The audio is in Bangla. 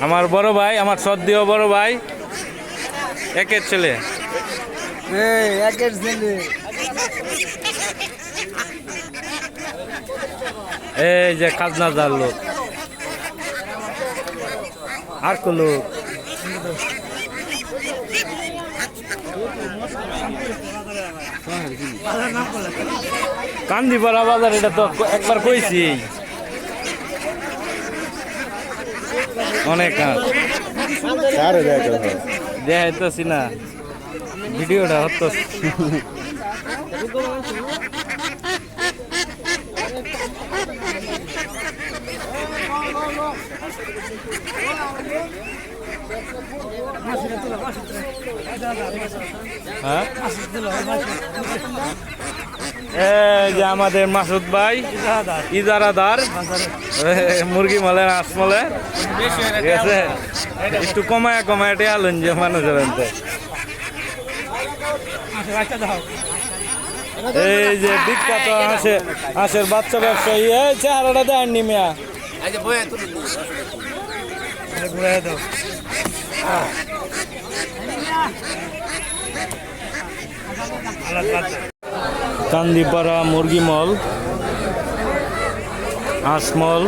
আমার বড় ভাই, আমার সদ্যীয় বড় ভাই, একের ছেলে। একের ছেলে। এই যে খাজনা যার লোক, আর কো লোক কান্দিপাড়া বাজার, এটা তো একবার কইছি। অনেক দেখাইতেছি না, ভিডিওটা হতো। হ্যাঁ, এই যে আমাদের মাসুদ ভাই ইজারাদার, মুরগি মলে হাঁস মলে, ঠিক আছে, একটু কমায় কমায় টেয়ালুন যে মানুষের। এই যে বিখ্যাত হাঁসের বাচ্চা ব্যবসায়ী, এই চেহারাটা দেন নিমিয়া। কান্দিপাড়া মুরগি মল, হাঁস মল।